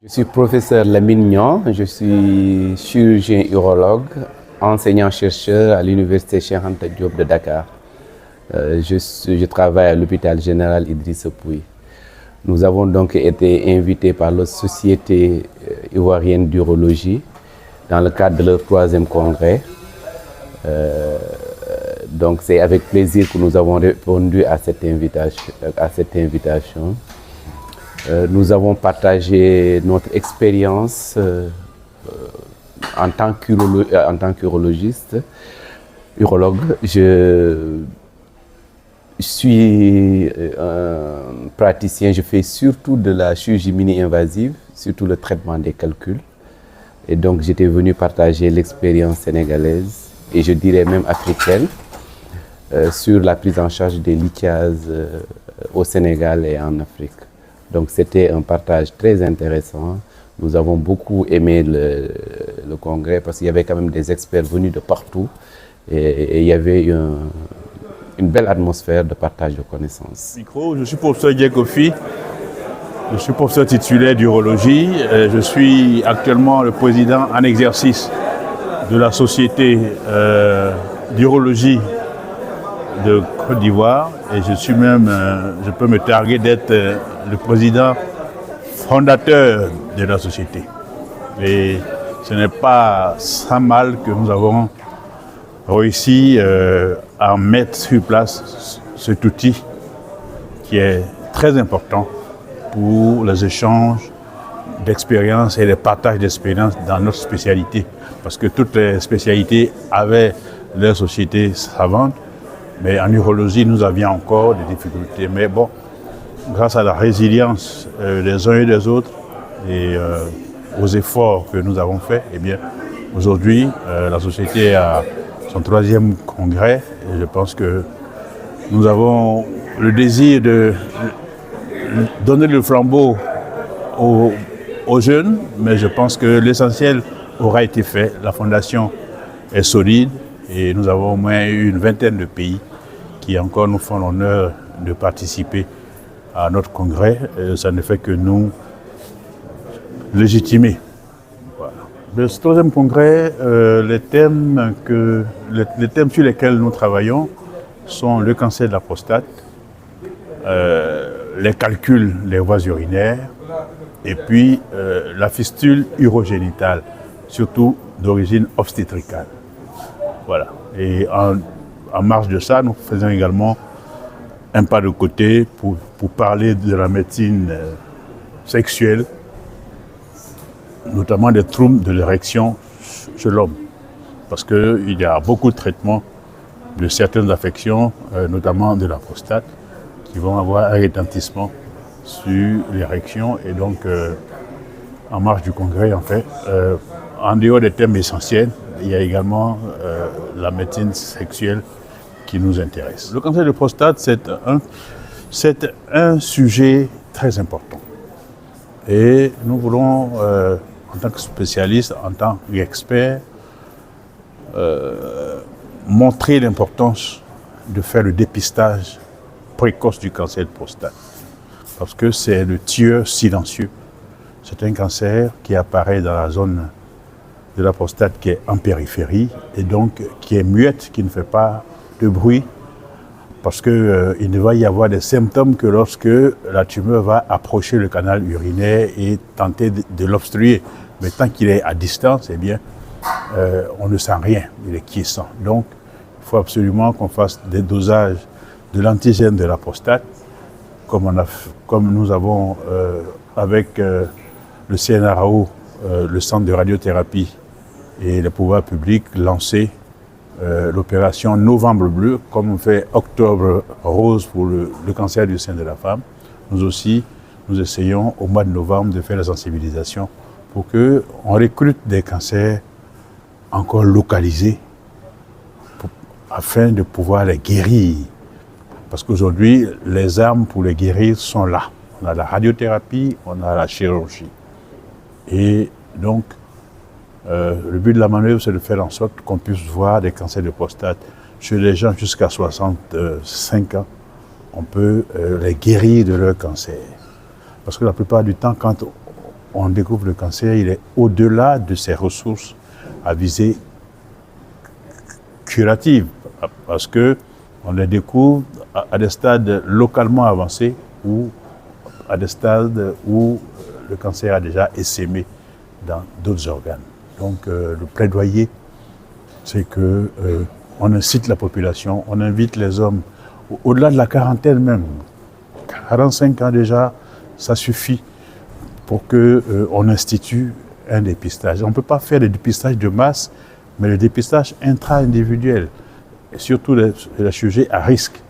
Je suis professeur Lamine Niang, je suis chirurgien urologue, enseignant-chercheur à l'université Cheikh Anta Diop de Dakar. Je travaille à l'hôpital général Idrissa Pouye. Nous avons donc été invités par la Société ivoirienne d'urologie dans le cadre de leur 3e congrès. Donc c'est avec plaisir que nous avons répondu à cette invitation. Nous avons partagé notre expérience en tant qu'urologiste, urologue. Je suis un praticien, je fais surtout de la chirurgie mini-invasive, surtout le traitement des calculs. Et donc j'étais venu partager l'expérience sénégalaise et je dirais même africaine sur la prise en charge des lithiases au Sénégal et en Afrique. Donc c'était un partage très intéressant. Nous avons beaucoup aimé le congrès parce qu'il y avait quand même des experts venus de partout et il y avait une belle atmosphère de partage de connaissances. Je suis professeur Dieng Kofi, je suis professeur titulaire d'urologie. Je suis actuellement le président en exercice de la Société d'urologie de Côte d'Ivoire et je suis même, je peux me targuer d'être le président fondateur de la société. Et ce n'est pas sans mal que nous avons réussi à mettre sur place cet outil qui est très important pour les échanges d'expériences et les partages d'expériences dans notre spécialité. Parce que toutes les spécialités avaient leurs sociétés savantes, mais en urologie, nous avions encore des difficultés. Mais bon, grâce à la résilience des uns et des autres et aux efforts que nous avons faits, eh bien, aujourd'hui, la société a son 3e congrès et je pense que nous avons le désir de donner le flambeau aux jeunes, mais je pense que l'essentiel aura été fait. La fondation est solide et nous avons au moins une 20aine de pays qui encore nous font l'honneur de participer à notre congrès. Ça ne fait que nous légitimer. Voilà. Le 3e congrès, les thèmes sur lesquels nous travaillons sont le cancer de la prostate, les calculs des voies urinaires et puis la fistule urogénitale, surtout d'origine obstétricale. Voilà. Et en marge de ça, nous faisons également un pas de côté pour parler de la médecine sexuelle, notamment des troubles de l'érection chez l'homme. Parce qu'il y a beaucoup de traitements de certaines affections, notamment de la prostate, qui vont avoir un retentissement sur l'érection. Et donc, en marge du congrès, en fait, en dehors des thèmes essentiels, il y a également la médecine sexuelle qui nous intéresse. Le cancer de prostate, c'est un sujet très important. Et nous voulons, en tant que spécialistes, en tant qu'experts, montrer l'importance de faire le dépistage précoce du cancer de prostate. Parce que c'est le tueur silencieux. C'est un cancer qui apparaît dans la zone de la prostate qui est en périphérie et donc qui est muette, qui ne fait pas de bruit, parce qu'il ne va y avoir des symptômes que lorsque la tumeur va approcher le canal urinaire et tenter de l'obstruer. Mais tant qu'il est à distance, eh bien, on ne sent rien, il est quiescent. Donc, il faut absolument qu'on fasse des dosages de l'antigène de la prostate, comme nous avons avec le CNRAO, le centre de radiothérapie et les pouvoirs publics lancé l'opération Novembre Bleu, comme on fait Octobre Rose pour le cancer du sein de la femme. Nous aussi, nous essayons au mois de novembre de faire la sensibilisation pour qu'on recrute des cancers encore localisés afin de pouvoir les guérir. Parce qu'aujourd'hui, les armes pour les guérir sont là. On a la radiothérapie, on a la chirurgie. Et donc, le but de la manœuvre, c'est de faire en sorte qu'on puisse voir des cancers de prostate chez les gens jusqu'à 65 ans. On peut les guérir de leur cancer. Parce que la plupart du temps, quand on découvre le cancer, il est au-delà de ses ressources à visée curative, parce que on les découvre à des stades localement avancés ou à des stades où le cancer a déjà essaimé dans d'autres organes. Donc le plaidoyer, c'est que on incite la population, on invite les hommes, au-delà de la quarantaine même, 45 ans déjà, ça suffit pour qu'on institue un dépistage. On ne peut pas faire le dépistage de masse, mais le dépistage intra-individuel, et surtout la chirurgie à risque.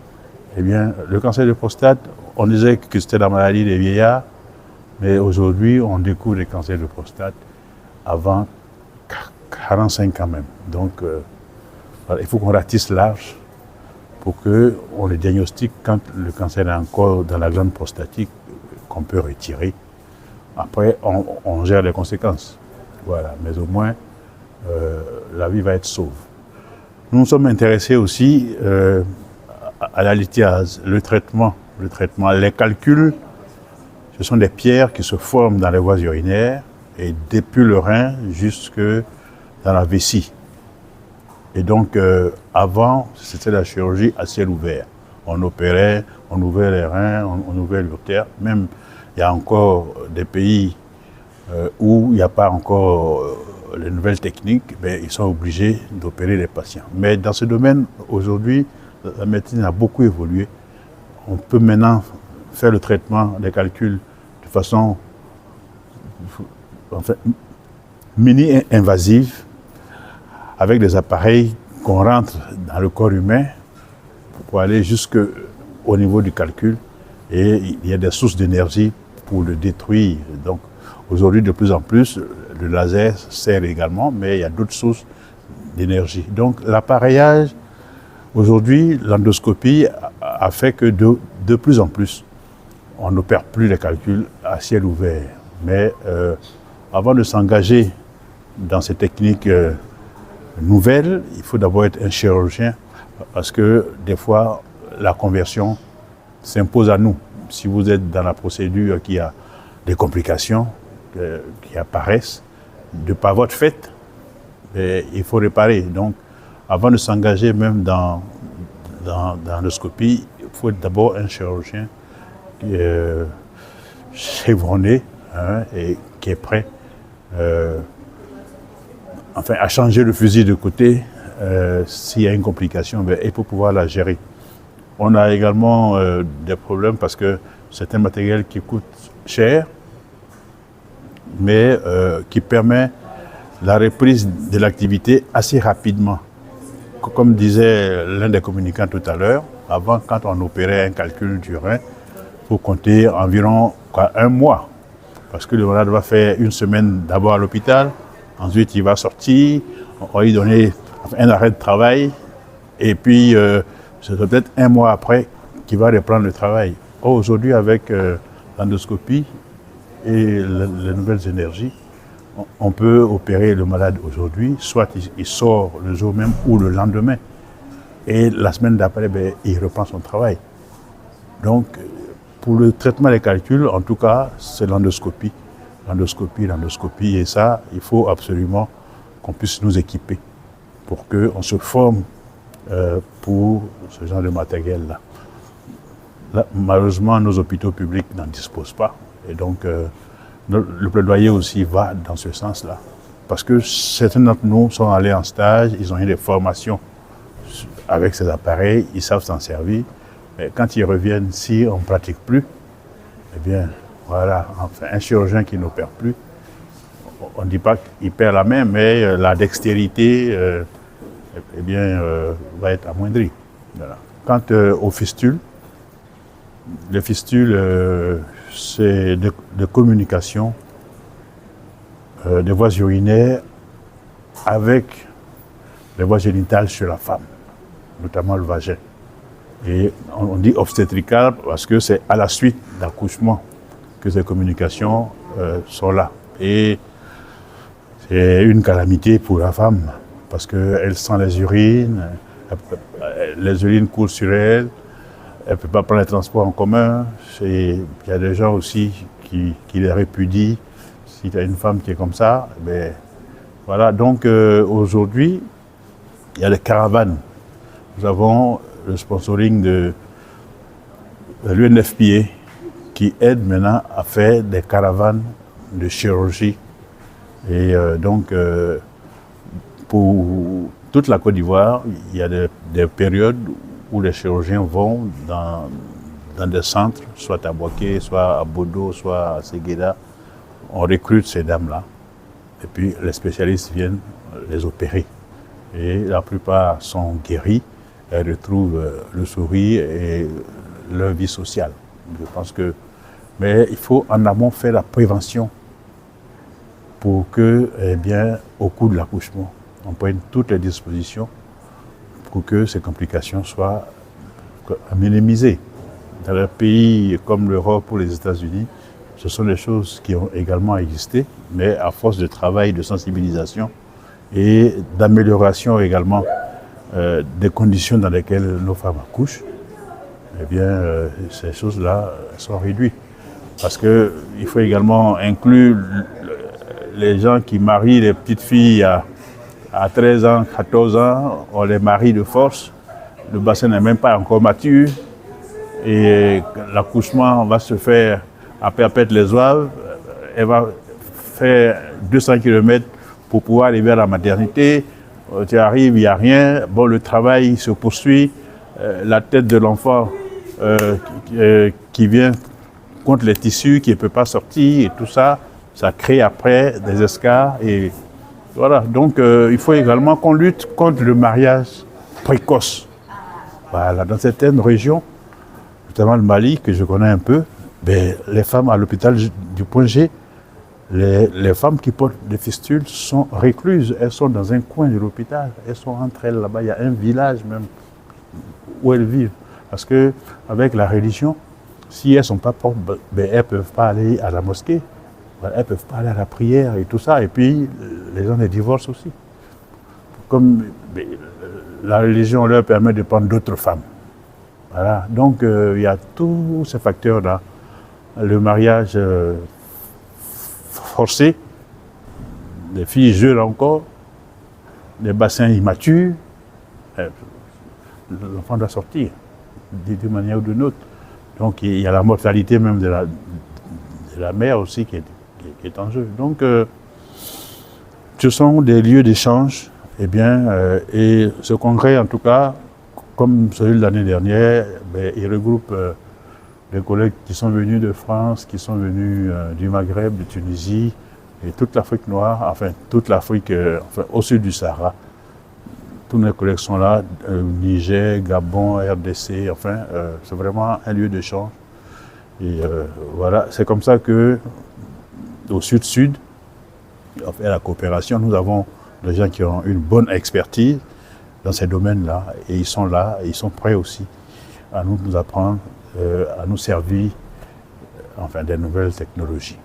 Eh bien, le cancer de prostate, on disait que c'était la maladie des vieillards, mais aujourd'hui, on découvre les cancers de prostate avant 45 ans même. Donc, il faut qu'on ratisse large pour qu'on le diagnostique quand le cancer est encore dans la glande prostatique, qu'on peut retirer. Après, on gère les conséquences. Voilà, mais au moins, la vie va être sauve. Nous nous sommes intéressés aussi à la lithiase, le traitement. Les calculs, ce sont des pierres qui se forment dans les voies urinaires et depuis le rein jusque dans la vessie. Et donc, avant, c'était la chirurgie à ciel ouvert. On opérait, on ouvrait les reins, on ouvrait l'urtère. Même, il y a encore des pays où il n'y a pas encore les nouvelles techniques, mais ils sont obligés d'opérer les patients. Mais dans ce domaine, aujourd'hui, la médecine a beaucoup évolué. On peut maintenant faire le traitement des calculs de façon mini-invasive, avec des appareils qu'on rentre dans le corps humain pour aller jusqu'au niveau du calcul. Et il y a des sources d'énergie pour le détruire. Donc aujourd'hui, de plus en plus, le laser sert également, mais il y a d'autres sources d'énergie. Donc l'appareillage, aujourd'hui, l'endoscopie a fait que de plus en plus, on n'opère plus les calculs à ciel ouvert. Mais avant de s'engager dans ces techniques nouvelles, il faut d'abord être un chirurgien, parce que des fois, la conversion s'impose à nous. Si vous êtes dans la procédure qui a des complications qui apparaissent, de par votre fait, il faut réparer. Donc, avant de s'engager même dans l'endoscopie, il faut d'abord un chirurgien qui est chevronné et qui est prêt à changer le fusil de côté s'il y a une complication et pour pouvoir la gérer. On a également des problèmes parce que c'est un matériel qui coûte cher, mais qui permet la reprise de l'activité assez rapidement. Comme disait l'un des communicants tout à l'heure, avant, quand on opérait un calcul du rein, il faut compter environ 1 mois. Parce que le malade va faire une semaine d'abord à l'hôpital, ensuite il va sortir, on va lui donner un arrêt de travail, et puis c'est peut-être 1 mois après qu'il va reprendre le travail. Aujourd'hui, avec l'endoscopie et les nouvelles énergies, on peut opérer le malade aujourd'hui, soit il sort le jour même ou le lendemain. Et la semaine d'après, il reprend son travail. Donc, pour le traitement des calculs, en tout cas, c'est l'endoscopie. L'endoscopie. Et ça, il faut absolument qu'on puisse nous équiper pour qu'on se forme pour ce genre de matériel-là. Là, malheureusement, nos hôpitaux publics n'en disposent pas. Et donc, le plaidoyer aussi va dans ce sens-là. Parce que certains d'entre nous sont allés en stage, ils ont eu des formations avec ces appareils, ils savent s'en servir. Mais quand ils reviennent, si on ne pratique plus, eh bien, voilà, enfin, un chirurgien qui n'opère plus, on ne dit pas qu'il perd la main, mais la dextérité va être amoindrie. Voilà. Quant aux fistules, les fistules, c'est de communication des voies urinaires avec les voies génitales chez la femme, notamment le vagin. Et on dit obstétrical parce que c'est à la suite d'accouchement que ces communications sont là. Et c'est une calamité pour la femme parce qu'elle sent les urines coulent sur elle, elle ne peut pas prendre les transports en commun. Il y a des gens aussi qui les répudient. Si tu as une femme qui est comme ça, ben, voilà. Donc aujourd'hui, il y a des caravanes. Nous avons le sponsoring de l'UNFPA qui aide maintenant à faire des caravanes de chirurgie. Et donc, pour toute la Côte d'Ivoire, il y a des périodes où les chirurgiens vont dans des centres, soit à Boaké, soit à Bodo, soit à Séguéda. On recrute ces dames-là. Et puis les spécialistes viennent les opérer. Et la plupart sont guéries. Elles retrouvent le sourire et leur vie sociale. Je pense que, mais il faut en amont faire la prévention pour que, eh bien, au cours de l'accouchement, on prenne toutes les dispositions pour que ces complications soient minimisées. Dans les pays comme l'Europe ou les États-Unis, ce sont des choses qui ont également existé, mais à force de travail, de sensibilisation et d'amélioration également des conditions dans lesquelles nos femmes accouchent, eh bien, ces choses-là sont réduites. Parce qu'il faut également inclure les gens qui marient les petites filles à 13 ans, 14 ans, on les marie de force, le bassin n'est même pas encore mature, et l'accouchement va se faire à Perpète-les-Oives, elle va faire 200 km pour pouvoir arriver à la maternité. Tu arrives, il n'y a rien, bon, le travail se poursuit, la tête de l'enfant qui vient contre les tissus, qui ne peut pas sortir et tout ça, ça crée après des escarres et voilà. Donc il faut également qu'on lutte contre le mariage précoce. Voilà, dans certaines régions, notamment le Mali, que je connais un peu, ben, les femmes à l'hôpital du Point G, les femmes qui portent des fistules sont recluses, elles sont dans un coin de l'hôpital, elles sont entre elles là-bas, il y a un village même où elles vivent. Parce qu'avec la religion, si elles ne sont pas propres, ben, elles ne peuvent pas aller à la mosquée, elles ne peuvent pas aller à la prière et tout ça. Et puis, les gens les divorcent aussi. Comme ben, la religion leur permet de prendre d'autres femmes. Voilà. Donc, il y a tous ces facteurs-là. Le mariage forcé, des filles jeunes encore, des bassins immatures, l'enfant doit sortir d'une manière ou d'une autre. Donc il y a la mortalité même de la mère aussi qui est en jeu. Donc ce sont des lieux d'échange. Eh bien, et ce congrès, en tout cas, comme celui de l'année dernière, ben, il regroupe des collègues qui sont venus de France, qui sont venus du Maghreb, de Tunisie, et toute l'Afrique noire, enfin toute l'Afrique enfin, au sud du Sahara. Tous mes collègues sont là, Niger, Gabon, RDC, enfin, c'est vraiment un lieu d'échange. Et voilà, c'est comme ça que, au sud-sud, on fait la coopération. Nous avons des gens qui ont une bonne expertise dans ces domaines-là, et ils sont là, et ils sont prêts aussi à nous apprendre, à nous servir, enfin, des nouvelles technologies.